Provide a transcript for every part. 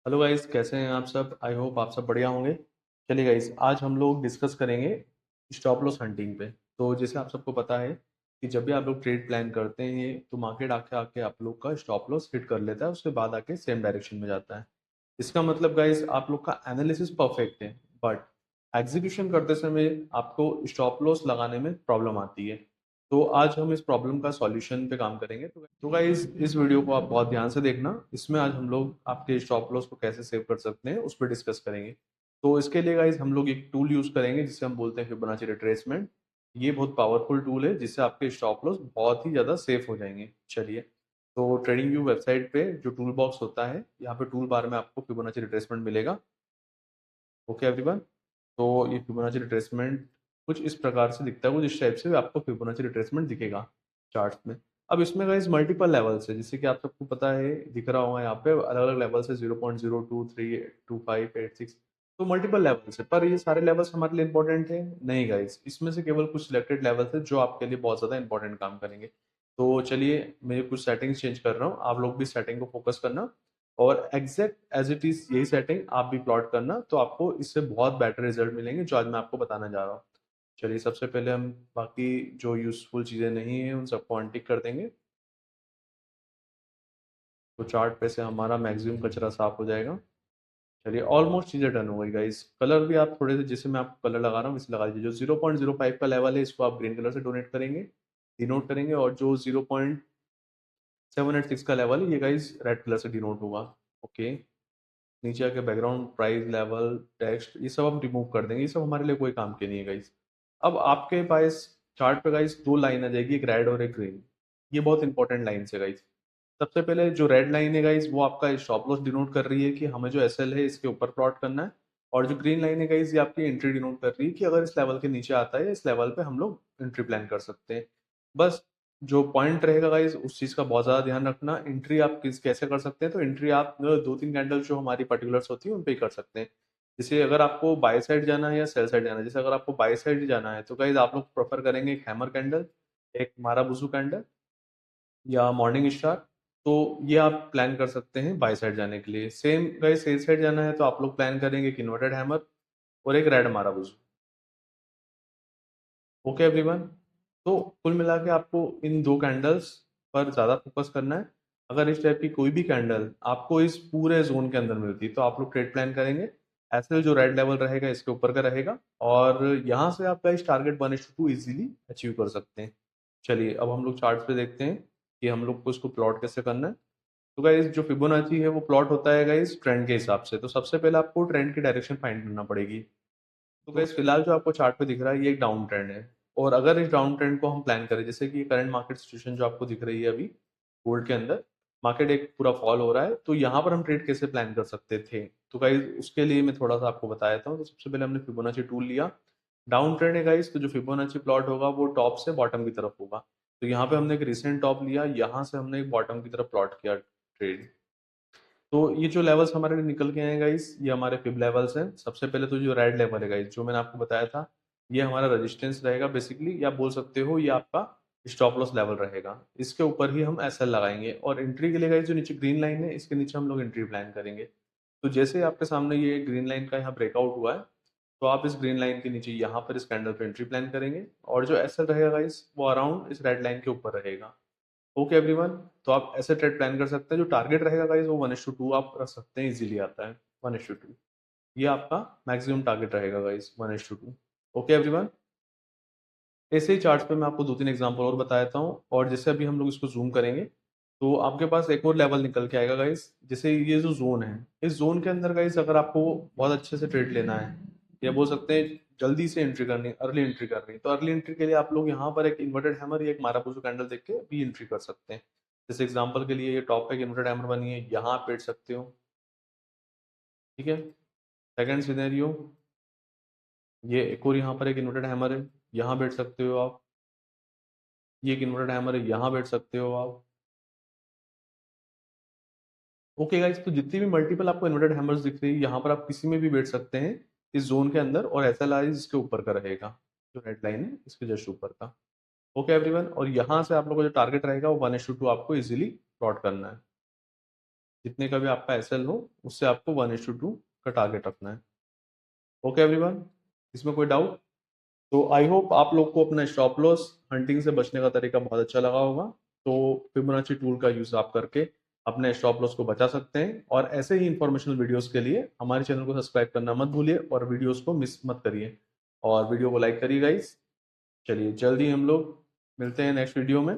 Hello guys, कैसे हैं आप सब? आई होप आप सब बढ़िया होंगे। चलिए गाइस, आज हम लोग डिस्कस करेंगे स्टॉप लॉस हंटिंग पे। तो जैसे आप सबको पता है कि जब भी आप लोग ट्रेड प्लान करते हैं तो मार्केट आके आके आप लोग का स्टॉप लॉस हिट कर लेता है, उसके बाद आके सेम डायरेक्शन में जाता है। इसका मतलब गाइस, आप लोग का एनालिसिस परफेक्ट है, बट एग्जीक्यूशन करते समय आपको स्टॉप लॉस लगाने में प्रॉब्लम आती है। तो आज हम इस प्रॉब्लम का सॉल्यूशन पे काम करेंगे। तो गाइस, इस वीडियो को आप बहुत ध्यान से देखना। इसमें आज हम लोग आपके स्टॉप लॉस को कैसे सेव कर सकते हैं उस पर डिस्कस करेंगे। तो इसके लिए गाइस हम लोग एक टूल यूज करेंगे जिसे हम बोलते हैं फिबोनाची रिट्रेसमेंट। ये बहुत पावरफुल टूल है जिससे आपके स्टॉप लॉस बहुत ही ज़्यादा सेफ हो जाएंगे। चलिए, तो ट्रेडिंग व्यू वेबसाइट पे जो टूल बॉक्स होता है, यहाँ पे टूल बार में आपको फिबोनाची रिट्रेसमेंट मिलेगा। Okay everyone. तो ये फिबोनाची रिट्रेसमेंट कुछ इस प्रकार से दिखता है, कुछ इस टाइप से आपको फिबोनाची रिट्रेसमेंट दिखेगा चार्ट्स में। अब इसमें गाइस मल्टीपल लेवल्स है, जैसे कि आप सबको पता है, दिख रहा होगा यहाँ पे अलग अलग लेवल्स है, 0.0232586। तो मल्टीपल लेवल्स है, पर ये सारे लेवल्स हमारे लिए इंपॉर्टेंट है नहीं गाइस। इसमें से केवल कुछ सिलेक्टेड लेवल्स है जो आपके लिए बहुत ज़्यादा इंपॉर्टेंट काम करेंगे। तो चलिए, मैं कुछ सेटिंग्स चेंज कर रहा हूँ, आप लोग भी सेटिंग को फोकस करना और एग्जैक्ट एज इट इज यही सेटिंग आप भी प्लॉट करना, तो आपको इससे बहुत बेटर रिजल्ट मिलेंगे जो आज मैं आपको बताने जा रहा हूँ। चलिए, सबसे पहले हम बाकी जो यूजफुल चीज़ें नहीं है उन सबको अनटिक कर देंगे। तो चार्ट पे से हमारा मैक्सिमम कचरा साफ हो जाएगा। चलिए, ऑलमोस्ट चीज़ें डन हो गई गाइस। कलर भी आप थोड़े से, जैसे मैं आपको कलर लगा रहा हूँ इसे लगा दीजिए। जो 0.05 का लेवल है इसको आप ग्रीन कलर से डोनेट करेंगे, डिनोट करेंगे, और जो 0.786 का लेवल है ये गाइस रेड कलर से डिनोट होगा। ओके, नीचे आके बैकग्राउंड, प्राइस, लेवल, टेक्स्ट, ये सब हम रिमूव कर देंगे, ये सब हमारे लिए कोई काम के नहीं है गाइस। अब आपके पास चार्ट पे गाइस दो लाइन आ जाएगी, एक रेड और एक ग्रीन। ये बहुत इंपॉर्टेंट लाइन है गाइस। सबसे पहले जो रेड लाइन है गाइस वो आपका स्टॉप लॉस डिनोट कर रही है कि हमें जो एसएल है इसके ऊपर प्लॉट करना है। और जो ग्रीन लाइन है गाइस ये आपकी एंट्री डिनोट कर रही है कि अगर इस लेवल के नीचे आता है, इस लेवल पे हम लोग एंट्री प्लान कर सकते हैं। बस जो पॉइंट रहेगा गाइस उस चीज का बहुत ज्यादा ध्यान रखना। एंट्री आप किस कैसे कर सकते हैं, तो एंट्री आप दो तीन कैंडल जो हमारी पर्टिकुलर्स होती है उन पे ही कर सकते हैं। जैसे अगर आपको बाय साइड जाना है या सेल साइड जाना है, जैसे अगर आपको बाय साइड जाना है तो गाइस आप लोग प्रेफर करेंगे एक हैमर कैंडल, एक माराबुजू कैंडल या मॉर्निंग स्टार। तो ये आप प्लान कर सकते हैं बाय साइड जाने के लिए। सेम गाइस, सेल साइड जाना है तो आप लोग प्लान करेंगे एक इन्वर्टेड हैमर और एक रेड माराबुजू। Okay everyone. तो कुल मिला के आपको इन दो कैंडल्स पर ज़्यादा फोकस करना है। अगर इस टाइप की कोई भी कैंडल आपको इस पूरे जोन के अंदर मिलती है तो आप लोग ट्रेड प्लान करेंगे। ऐसे जो रेड लेवल रहेगा इसके ऊपर का रहेगा, और यहाँ से आपका इस टारगेट 1:2 इजीली अचीव कर सकते हैं। चलिए, अब हम लोग चार्ट पे देखते हैं कि हम लोग को इसको प्लॉट कैसे करना है। तो गाइस, जो फिबोनाची है वो प्लॉट होता है गाइस ट्रेंड के हिसाब से। तो सबसे पहले आपको ट्रेंड की डायरेक्शन फाइंड करना पड़ेगी। तो गैस, फिलहाल जो आपको चार्ट पे दिख रहा है ये एक डाउन ट्रेंड है। और अगर इस डाउन ट्रेंड को हम प्लान करें, जैसे कि करंट मार्केट सिचुएशन जो आपको दिख रही है अभी, गोल्ड के अंदर मार्केट एक पूरा फॉल हो रहा है, तो यहाँ पर हम ट्रेड कैसे प्लान कर सकते थे। तो गाइस, उसके लिए मैं थोड़ा सा आपको बता देता हूँ। तो सबसे पहले हमने फिबोनाची टूल लिया। डाउन ट्रेंड है गाइस, तो जो फिबोनाची प्लॉट होगा वो टॉप से बॉटम की तरफ होगा। तो यहाँ पे हमने एक रिसेंट टॉप लिया, यहाँ से हमने एक बॉटम की तरफ प्लॉट किया ट्रेड। तो ये जो लेवल्स हमारे लिए निकल के आए गाइस, ये हमारे फिब लेवल्स हैं। सबसे पहले तो जो रेड लेवल है गाइस, जो मैंने आपको बताया था, ये हमारा रेजिस्टेंस रहेगा बेसिकली, या बोल सकते हो ये आपका स्टॉप लॉस लेवल रहेगा। इसके ऊपर ही हम एसएल लगाएंगे, और एंट्री के लिए गाइस जो नीचे ग्रीन लाइन है इसके नीचे हम लोग एंट्री प्लान करेंगे। तो जैसे ही आपके सामने ये ग्रीन लाइन का यहाँ ब्रेकआउट हुआ है, तो आप इस ग्रीन लाइन के नीचे यहाँ पर इस कैंडल पे एंट्री प्लान करेंगे, और जो एसएल रहेगा गाइस वो अराउंड इस रेड लाइन के ऊपर रहेगा। Okay everyone. तो आप ऐसे ट्रेड प्लान कर सकते हैं। जो टारगेट रहेगा गाइस वो 1:2 आप रख सकते हैं, इजीली आता है 1:2। ये आपका मैक्सिमम टारगेट रहेगा गाइस, 1:2। Okay everyone. ऐसे ही चार्ट्स पे मैं आपको दो तीन एग्जांपल और बता देता हूँ, और जैसे अभी हम लोग इसको जूम करेंगे तो आपके पास एक और लेवल निकल के आएगा गाइस। जैसे ये जो जोन है, इस जोन के अंदर गाइस अगर आपको बहुत अच्छे से ट्रेड लेना है, या बोल सकते हैं जल्दी से एंट्री करनी, अर्ली एंट्री करनी, तो अर्ली एंट्री के लिए आप लोग यहाँ पर एक इन्वर्टेड हैमर या एक मारापुजो कैंडल देख के भी एंट्री कर सकते हैं। जैसे एग्जांपल के लिए ये टॉप पे एक इन्वर्टेड हैमर बनी है, यहाँ आप बैठ सकते हो। ठीक है। सेकंड सिनेरियो, ये एक और यहाँ पर एक इन्वर्टेड हैमर है, यहाँ बैठ सकते हो आप। ये एक इन्वर्टेड हैमर है, यहाँ बैठ सकते हो आप। ओके गाइस, तो जितनी भी मल्टीपल आपको इन्वर्टेड हैमर्स दिख रही है यहाँ पर आप किसी में भी बैठ सकते हैं इस जोन के अंदर, और ऐसा लाइज इसके ऊपर का रहेगा, जो रेड लाइन है इसके जस्ट ऊपर का। Okay everyone. और यहाँ से आप लोगों का जो टारगेट रहेगा वो 1:2 आपको इजीली प्लॉट करना है। जितने का भी आपका एसएल हो उससे आपको 1:2 का टारगेट रखना है। ओके एवरीवन, इसमें कोई डाउट? तो आई होप आप लोग को अपना स्टॉप लॉस हंटिंग से बचने का तरीका बहुत अच्छा लगा होगा। तो फिबोनाची टूल का यूज आप करके अपने स्टॉप लॉस को बचा सकते हैं, और ऐसे ही इंफॉर्मेशनल वीडियोस के लिए हमारे चैनल को सब्सक्राइब करना मत भूलिए और वीडियोस को मिस मत करिए, और वीडियो को लाइक करिए गाइस। चलिए जल्दी हम लोग मिलते हैं नेक्स्ट वीडियो में।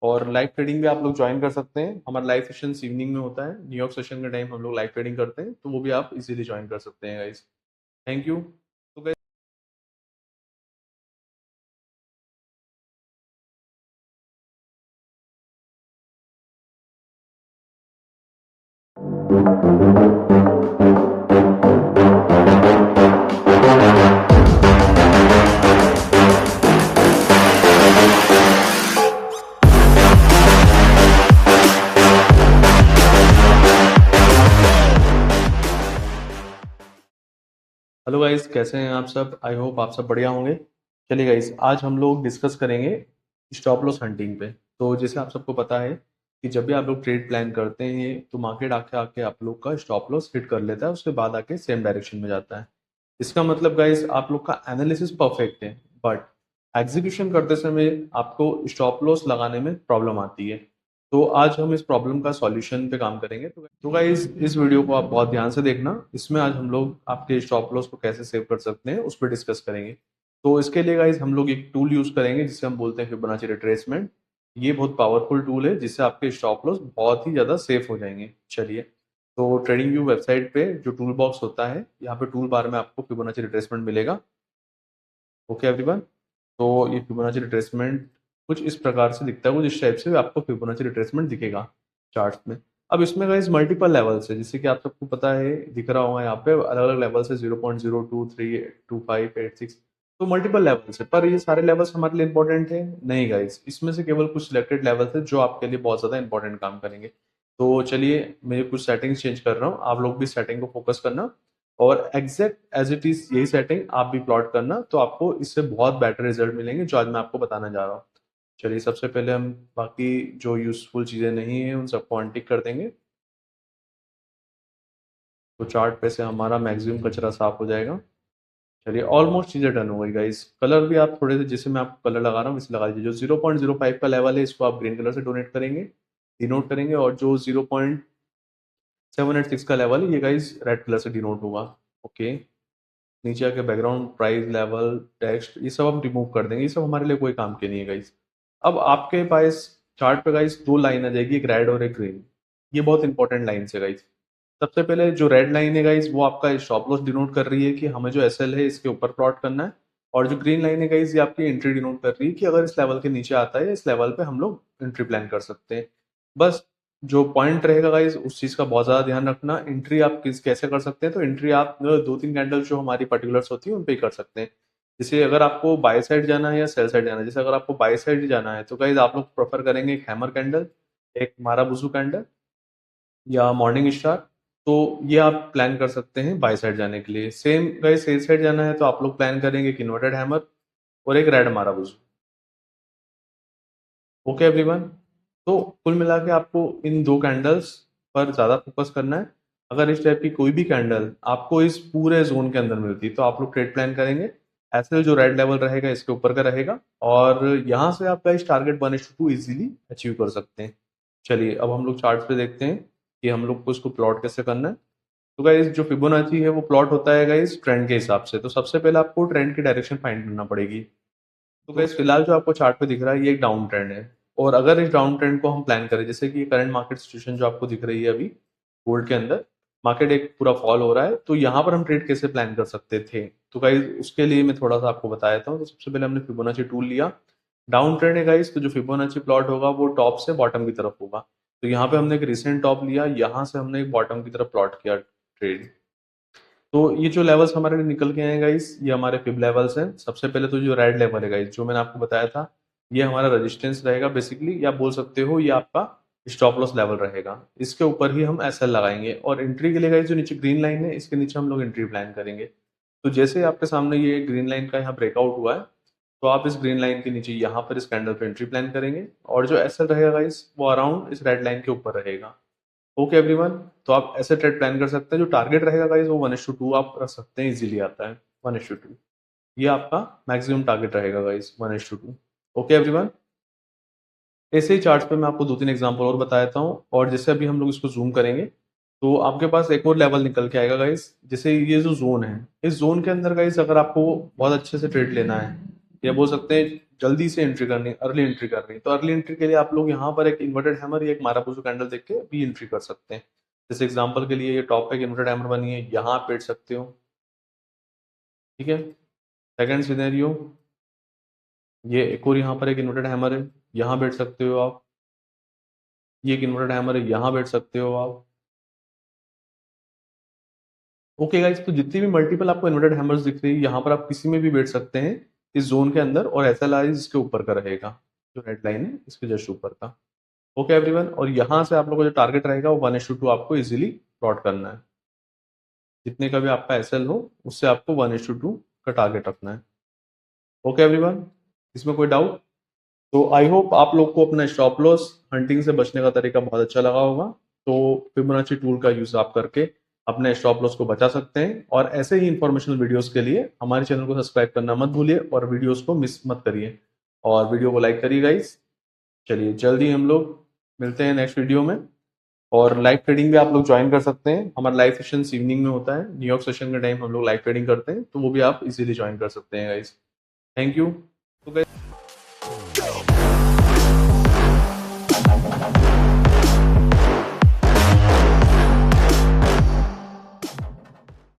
और लाइव ट्रेडिंग भी आप लोग ज्वाइन कर सकते हैं, हमारा लाइव सेशन इवनिंग में होता है, न्यूयॉर्क सेशन के टाइम हम लोग लाइव ट्रेडिंग करते हैं, तो वो भी आप इजीली ज्वाइन कर सकते हैं गाइस। Thank you. तो guys, हेलो गाइस, कैसे हैं आप सब? आई होप आप सब बढ़िया होंगे। चलिए गाइस, आज हम लोग डिस्कस करेंगे स्टॉप लॉस हंटिंग पे। तो जैसे आप सबको पता है कि जब भी आप लोग ट्रेड प्लान करते हैं तो मार्केट आके आके आप लोग का स्टॉप लॉस हिट कर लेता है, उसके बाद आके सेम डायरेक्शन में जाता है। इसका मतलब गाइस आप लोग का एनालिसिस परफेक्ट है, बट एग्जीक्यूशन करते समय आपको स्टॉप लॉस लगाने में प्रॉब्लम आती है। तो आज हम इस प्रॉब्लम का सॉल्यूशन पे काम करेंगे। तो गाइस, इस वीडियो को आप बहुत ध्यान से देखना, इसमें आज हम लोग आपके स्टॉप लॉस को कैसे सेव कर सकते हैं उस पर डिस्कस करेंगे। तो इसके लिए गाइस हम लोग एक टूल यूज करेंगे जिसे हम बोलते हैं फिबोनाची रिट्रेसमेंट। ये बहुत पावरफुल टूल है जिससे आपके स्टॉप लॉस बहुत ही ज्यादा सेफ हो जाएंगे। चलिए, तो ट्रेडिंग व्यू वेबसाइट पे जो टूल बॉक्स होता है, यहाँ पे टूल बार में आपको फिबोनाची रिट्रेसमेंट मिलेगा। ओके एवरीवन, तो ये फिबोनाची रिट्रेसमेंट कुछ इस प्रकार से दिखता है, कुछ इस टाइप से आपको फिबोनाची रिट्रेसमेंट दिखेगा चार्ट में। अब इसमें गाइस मल्टीपल लेवल्स है, जैसे कि आप सबको पता है, दिख रहा होगा यहाँ पे अलग अलग लेवल्स है, 0.0232586। तो मल्टीपल लेवल्स है, पर ये सारे लेवल्स हमारे लिए इंपॉर्टेंट है नहीं गाइस, इसमें से केवल कुछ सिलेक्टेड लेवल्स है जो आपके लिए बहुत ज्यादा इंपॉर्टेंट काम करेंगे। तो चलिए, मैं कुछ सेटिंग्स चेंज कर रहा हूँ, आप लोग भी सेटिंग को फोकस करना, और एग्जैक्ट एज इट इज यही सेटिंग आप भी प्लॉट करना, तो आपको इससे बहुत बेटर रिजल्ट मिलेंगे जो आज मैं आपको बताने जा रहा हूँ। चलिए, सबसे पहले हम बाकी जो यूजफुल चीज़ें नहीं है उन सबको अनटिक कर देंगे, तो चार्ट पे से हमारा मैक्सिमम कचरा साफ हो जाएगा। चलिए, ऑलमोस्ट चीज़ें डन हो गई गाइस। कलर भी आप थोड़े से, जैसे मैं आपको कलर लगा रहा हूँ वैसे लगा दीजिए। जो 0.05 का लेवल है इसको आप ग्रीन कलर से डोनेट करेंगे, डिनोट करेंगे, और जो 0.786 का लेवल है ये गाइस रेड कलर से डिनोट होगा। ओके, नीचे आके बैकग्राउंड, प्राइस, लेवल, टेक्स्ट, ये सब हम रिमूव कर देंगे, ये सब हमारे लिए कोई काम के नहीं है गाइस। अब आपके पास चार्ट पे गाइस दो लाइन आ जाएगी, एक रेड और एक ग्रीन। ये बहुत इंपॉर्टेंट लाइन है गाइस। सबसे पहले जो रेड लाइन है गाइस वो आपका स्टॉप लॉस डिनोट कर रही है कि हमें जो एसएल है इसके ऊपर प्लॉट करना है, और जो ग्रीन लाइन है गाइस ये आपकी एंट्री डिनोट कर रही है कि अगर इस लेवल के नीचे आता है इस लेवल पे हम लोग एंट्री प्लान कर सकते हैं। बस जो पॉइंट रहेगा गाइस उस चीज का बहुत ज्यादा ध्यान रखना। एंट्री आप किस कैसे कर सकते हैं, तो एंट्री आप दो तीन कैंडल जो हमारी पर्टिकुलर्स होती है उन पे ही कर सकते हैं। जैसे अगर आपको बाय साइड जाना है या सेल साइड जाना है, जैसे अगर आपको बाय साइड जाना है तो गाइस आप लोग प्रेफर करेंगे एक हैमर कैंडल, एक माराबुजू कैंडल, या मॉर्निंग स्टार। तो ये आप प्लान कर सकते हैं बाय साइड जाने के लिए। सेम गाइस सेल साइड जाना है तो आप लोग प्लान करेंगे एक इन्वर्टेड हैमर और एक रेड माराबुजू। ओके एवरीवन, तो कुल मिला के आपको इन दो कैंडल्स पर ज़्यादा फोकस करना है। अगर इस टाइप की कोई भी कैंडल आपको इस पूरे जोन के अंदर मिलती है तो आप लोग ट्रेड प्लान करेंगे। ऐसे जो रेड लेवल रहेगा इसके ऊपर का रहेगा, और यहाँ से आपका इस टारगेट 1:2 इजीली अचीव कर सकते हैं। चलिए, अब हम लोग चार्ट पे देखते हैं कि हम लोग को इसको प्लॉट कैसे करना है। तो गाइस जो फिबोनाची है वो प्लॉट होता है गाइस ट्रेंड के हिसाब से, तो सबसे पहले आपको ट्रेंड की डायरेक्शन फाइंड करना पड़ेगी। तो गैस फिलहाल जो आपको चार्ट पे दिख रहा है ये एक डाउन ट्रेंड है, और अगर इस डाउन ट्रेंड को हम प्लान करें, जैसे कि करंट मार्केट सिचुएशन जो आपको दिख रही है अभी गोल्ड के अंदर, मार्केट एक पूरा फॉल हो रहा है, तो यहाँ पर हम ट्रेड कैसे प्लान कर सकते थे। तो गाइस उसके लिए मैं थोड़ा सा आपको बता देता हूँ। तो सबसे पहले हमने फिबोनाची टूल लिया, डाउन ट्रेंड है गाइस, तो जो फिबोनाची प्लॉट होगा वो टॉप से बॉटम की तरफ होगा। तो यहाँ पे हमने एक रिसेंट टॉप लिया, यहाँ से हमने एक बॉटम की तरफ प्लॉट किया ट्रेड। तो ये जो लेवल्स हमारे लिए निकल के आए गाइस ये हमारे फिब लेवल्स हैं। सबसे पहले तो जो रेड लेवल है गाइस जो मैंने आपको बताया था, ये हमारा रेजिस्टेंस रहेगा बेसिकली, या बोल सकते हो ये आपका स्टॉप लॉस लेवल रहेगा। इसके ऊपर ही हम एसएल लगाएंगे, और एंट्री के लिए गाइस जो नीचे ग्रीन लाइन है इसके नीचे हम लोग एंट्री प्लान करेंगे। तो जैसे ही आपके सामने ये ग्रीन लाइन का यहाँ ब्रेकआउट हुआ है, तो आप इस ग्रीन लाइन के नीचे यहाँ पर इस कैंडल पे एंट्री प्लान करेंगे, और जो एसएल रहेगा गाइस वो अराउंड इस रेड लाइन के ऊपर रहेगा। ओके एवरीवन, तो आप ऐसे ट्रेड प्लान कर सकते हैं। जो टारगेट रहेगा गाइस वो 1:2 आप रख सकते हैं, इजीली आता है 1:2। ये आपका मैक्सिमम टारगेट रहेगा गाइस 1:2। ओके एवरीवन, ऐसे ही चार्ट्स पे मैं आपको 2-3 एग्जांपल और बता देता हूँ, और जैसे अभी हम लोग इसको जूम करेंगे तो आपके पास एक और लेवल निकल के आएगा गाइस। जैसे ये जो जोन है, इस जोन के अंदर गाइस अगर आपको बहुत अच्छे से ट्रेड लेना है, या बोल सकते हैं जल्दी से एंट्री करनी, अर्ली एंट्री करनी, तो अर्ली एंट्री के लिए आप लोग यहाँ पर एक इन्वर्टेड हैमर या एक मारापुजो कैंडल देख के भी एंट्री कर सकते हैं। जैसे एग्जांपल के लिए ये टॉप पे एक इन्वर्टेड हैमर बनी है, यहाँ आप बैठ सकते हो। ठीक है, सेकंड सिनेरियो, ये एक और यहाँ पर एक इन्वर्टेड हैमर है, यहाँ बैठ सकते हो आप। ये एक इन्वर्टेड हैमर है, यहाँ बैठ सकते हो आप। ओके गाइस, तो जितनी भी मल्टीपल आपको इन्वर्टेड हैमर्स दिख रही है, यहाँ पर आप किसी में भी बैठ सकते हैं इस जोन के अंदर, और एसएलआर इसके ऊपर का रहेगा, जो रेड लाइन है इसके जस्ट ऊपर का। ओके एवरीवन, और यहाँ से आप लोगों का जो टारगेट रहेगा वो 1:2 आपको इजीली प्लॉट करना है। जितने का भी आपका एसएल हो उससे आपको 1:2 का टारगेट रखना है। ओके एवरीवन, इसमें कोई डाउट? तो आई होप आप लोग को अपना स्टॉप लॉस हंटिंग से बचने का तरीका बहुत अच्छा लगा होगा। तो फिबोनाची टूल का यूज आप करके अपने स्टॉप लॉस को बचा सकते हैं, और ऐसे ही इंफॉर्मेशनल वीडियोस के लिए हमारे चैनल को सब्सक्राइब करना मत भूलिए, और वीडियोस को मिस मत करिए, और वीडियो को लाइक करिए गाइस। चलिए जल्दी हम लोग मिलते हैं नेक्स्ट वीडियो में, और लाइव ट्रेडिंग भी आप लोग ज्वाइन कर सकते हैं। हमारा लाइव सेशन इवनिंग में होता है, न्यूयॉर्क सेशन के टाइम हम लोग लाइव ट्रेडिंग करते हैं, तो वो भी आप इजीली ज्वाइन कर सकते हैं गाइस। Thank you. तो